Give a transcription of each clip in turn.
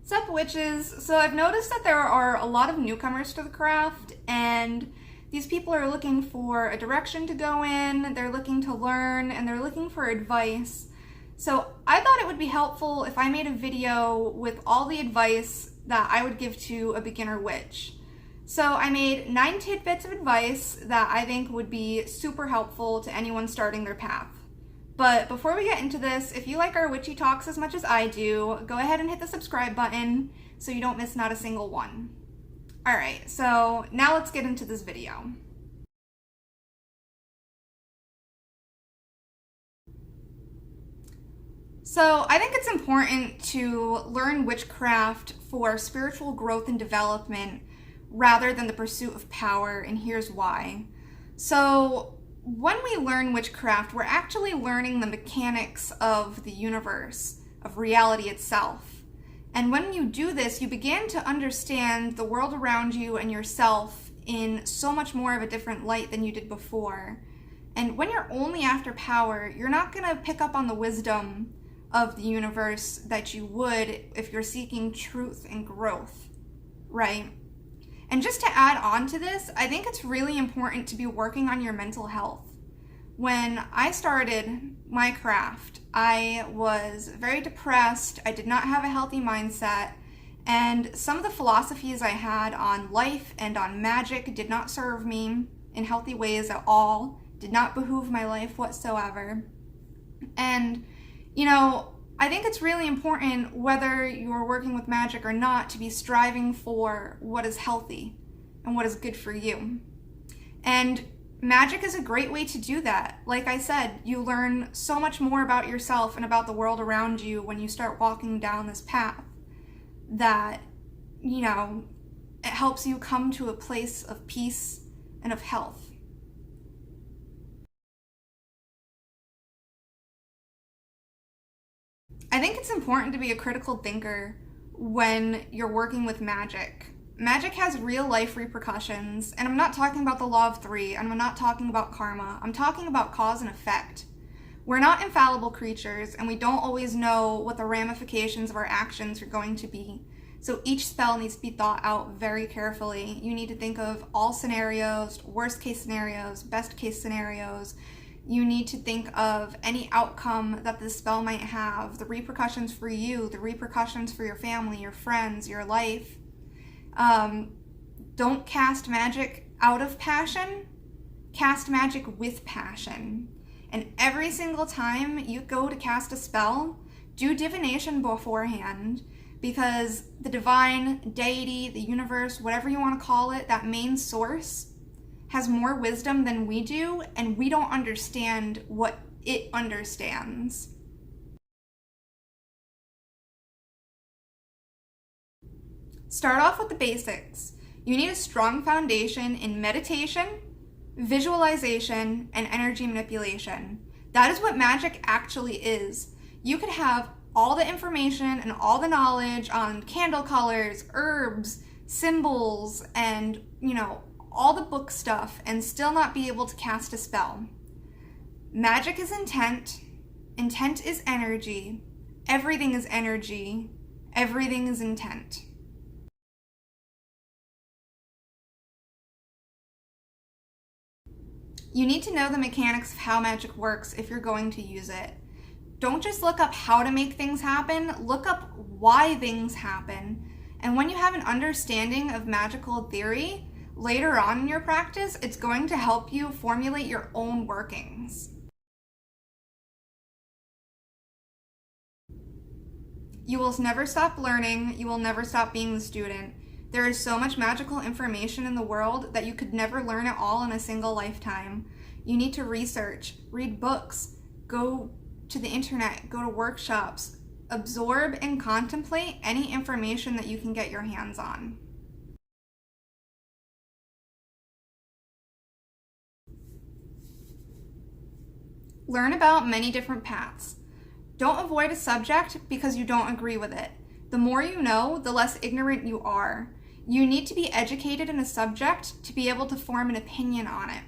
SupWitches. So I've noticed that there are a lot of newcomers to the craft, and these people are looking for a direction to go in, they're looking to learn, and they're looking for advice. So I thought it would be helpful if I made a video with all the advice that I would give to a beginner witch. So I made 9 tidbits of advice that I think would be super helpful to anyone starting their path. But before we get into this, if you like our witchy talks as much as I do, go ahead and hit the subscribe button so you don't miss not a single one. Alright, so now let's get into this video. So I think it's important to learn witchcraft for spiritual growth and development rather than the pursuit of power, and here's why. So when we learn witchcraft, we're actually learning the mechanics of the universe, of reality itself. And when you do this, you begin to understand the world around you and yourself in so much more of a different light than you did before. And when you're only after power, you're not going to pick up on the wisdom of the universe that you would if you're seeking truth and growth, right? And just to add on to this, I think it's really important to be working on your mental health. When I started my craft, I was very depressed, I did not have a healthy mindset, and some of the philosophies I had on life and on magic did not serve me in healthy ways at all, did not behoove my life whatsoever. And, you know, I think it's really important, whether you're working with magic or not, to be striving for what is healthy and what is good for you. And magic is a great way to do that. Like I said, you learn so much more about yourself and about the world around you when you start walking down this path that, you know, it helps you come to a place of peace and of health. I think it's important to be a critical thinker when you're working with magic. Magic has real life repercussions, and I'm not talking about the law of three, and I'm not talking about karma. I'm talking about cause and effect. We're not infallible creatures, and we don't always know what the ramifications of our actions are going to be. So each spell needs to be thought out very carefully. You need to think of all scenarios, worst case scenarios, best case scenarios. You need to think of any outcome that this spell might have, the repercussions for you, the repercussions for your family, your friends, your life. Don't cast magic out of passion, cast magic with passion. And every single time you go to cast a spell, do divination beforehand, because the divine, deity, the universe, whatever you want to call it, that main source, has more wisdom than we do, and we don't understand what it understands. Start off with the basics. You need a strong foundation in meditation, visualization, and energy manipulation. That is what magic actually is. You could have all the information and all the knowledge on candle colors, herbs, symbols, and, you know, all the book stuff and still not be able to cast a spell. Magic is intent. Intent is energy. Everything is energy. Everything is intent. You need to know the mechanics of how magic works if you're going to use it. Don't just look up how to make things happen, look up why things happen. And when you have an understanding of magical theory, later on in your practice, it's going to help you formulate your own workings. You will never stop learning. You will never stop being the student. There is so much magical information in the world that you could never learn it all in a single lifetime. You need to research, read books, go to the internet, go to workshops, absorb and contemplate any information that you can get your hands on. Learn about many different paths. Don't avoid a subject because you don't agree with it. The more you know, the less ignorant you are. You need to be educated in a subject to be able to form an opinion on it.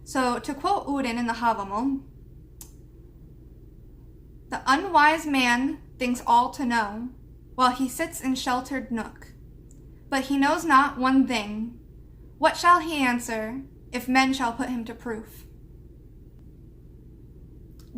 So, to quote Odin in the Havamal, "The unwise man thinks all to know. while he sits in sheltered nook. But he knows not one thing. What shall he answer, if men shall put him to proof?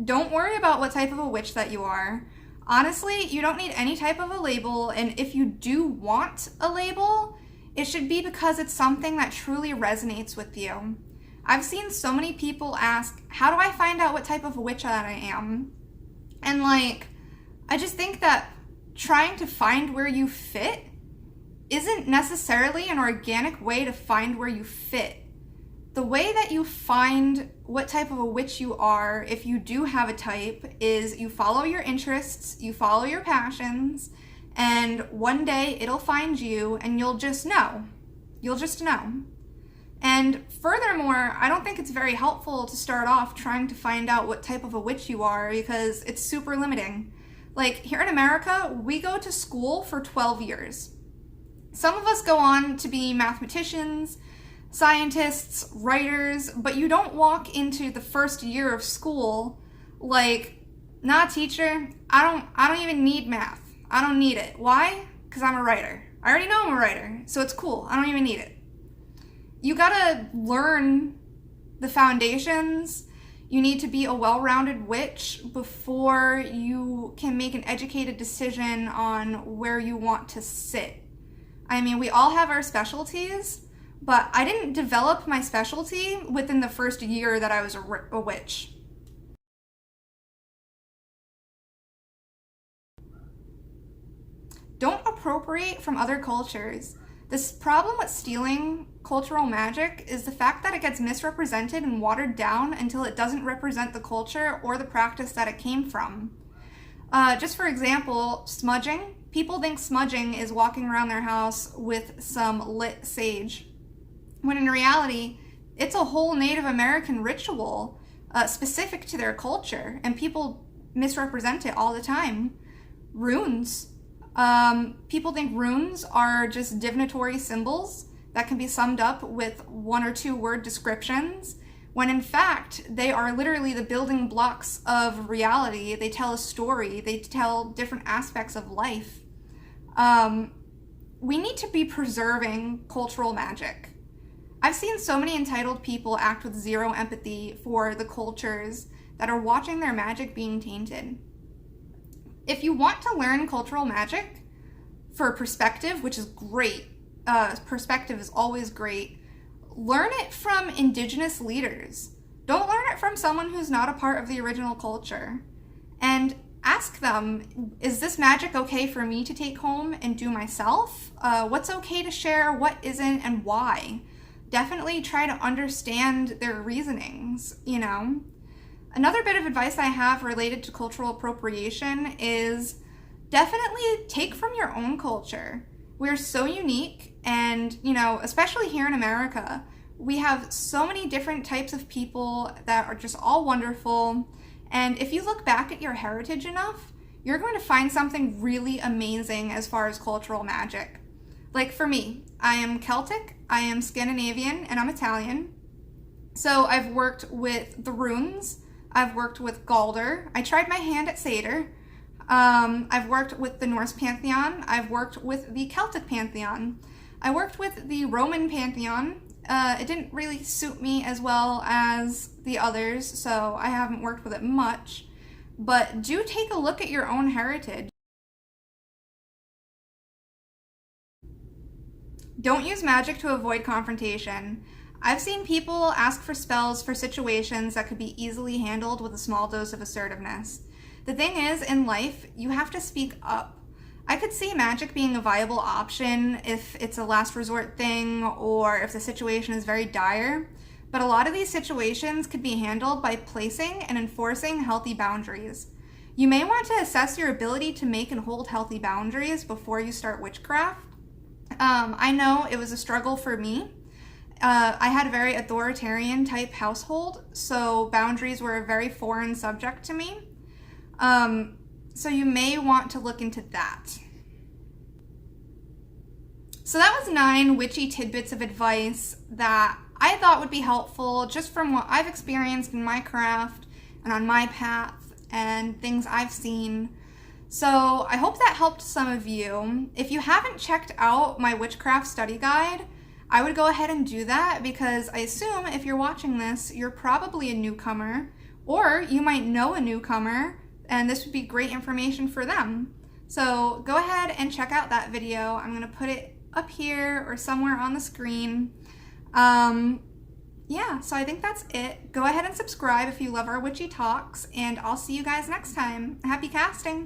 Don't worry about what type of a witch that you are. Honestly, you don't need any type of a label, and if you do want a label, it should be because it's something that truly resonates with you. I've seen so many people ask, how do I find out what type of a witch that I am? And I just think that trying to find where you fit isn't necessarily an organic way to find where you fit. The way that you find what type of a witch you are, if you do have a type, is you follow your interests, you follow your passions, and one day it'll find you and you'll just know. You'll just know. And furthermore, I don't think it's very helpful to start off trying to find out what type of a witch you are because it's super limiting. Here in America, we go to school for 12 years. Some of us go on to be mathematicians, scientists, writers, but you don't walk into the first year of school nah, teacher, I don't even need math. I don't need it. Why? Because I'm a writer. I already know I'm a writer, so it's cool. I don't even need it. You gotta learn the foundations. You need to be a well-rounded witch before you can make an educated decision on where you want to sit. I mean, we all have our specialties, but I didn't develop my specialty within the first year that I was a witch. Don't appropriate from other cultures. This problem with stealing cultural magic is the fact that it gets misrepresented and watered down until it doesn't represent the culture or the practice that it came from. Just for example, smudging. People think smudging is walking around their house with some lit sage, when in reality, it's a whole Native American ritual specific to their culture, and people misrepresent it all the time. Runes. People think runes are just divinatory symbols that can be summed up with 1 or 2 word descriptions, when in fact, they are literally the building blocks of reality. They tell a story, they tell different aspects of life. We need to be preserving cultural magic. I've seen so many entitled people act with zero empathy for the cultures that are watching their magic being tainted. If you want to learn cultural magic for perspective, which is great, perspective is always great, learn it from indigenous leaders. Don't learn it from someone who's not a part of the original culture. And ask them, is this magic okay for me to take home and do myself? What's okay to share, what isn't, and why? Definitely try to understand their reasonings, you know? Another bit of advice I have related to cultural appropriation is definitely take from your own culture. We're so unique, and, especially here in America, we have so many different types of people that are just all wonderful. And if you look back at your heritage enough, you're going to find something really amazing as far as cultural magic. Like for me, I am Celtic, I am Scandinavian, and I'm Italian. So I've worked with the runes, I've worked with Galder, I tried my hand at Satyr, I've worked with the Norse pantheon, I've worked with the Celtic pantheon, I worked with the Roman pantheon. It didn't really suit me as well as the others, so I haven't worked with it much. But do take a look at your own heritage. Don't use magic to avoid confrontation. I've seen people ask for spells for situations that could be easily handled with a small dose of assertiveness. The thing is, in life, you have to speak up. I could see magic being a viable option if it's a last resort thing or if the situation is very dire, but a lot of these situations could be handled by placing and enforcing healthy boundaries. You may want to assess your ability to make and hold healthy boundaries before you start witchcraft. I know it was a struggle for me. I had a very authoritarian type household, so boundaries were a very foreign subject to me. So you may want to look into that. So that was 9 witchy tidbits of advice that I thought would be helpful just from what I've experienced in my craft and on my path and things I've seen. So I hope that helped some of you. If you haven't checked out my Witchcraft study guide, I would go ahead and do that, because I assume if you're watching this, you're probably a newcomer, or you might know a newcomer, and this would be great information for them. So go ahead and check out that video. I'm gonna put it up here or somewhere on the screen. Yeah, so I think that's it. Go ahead and subscribe if you love our witchy talks, and I'll see you guys next time. Happy casting!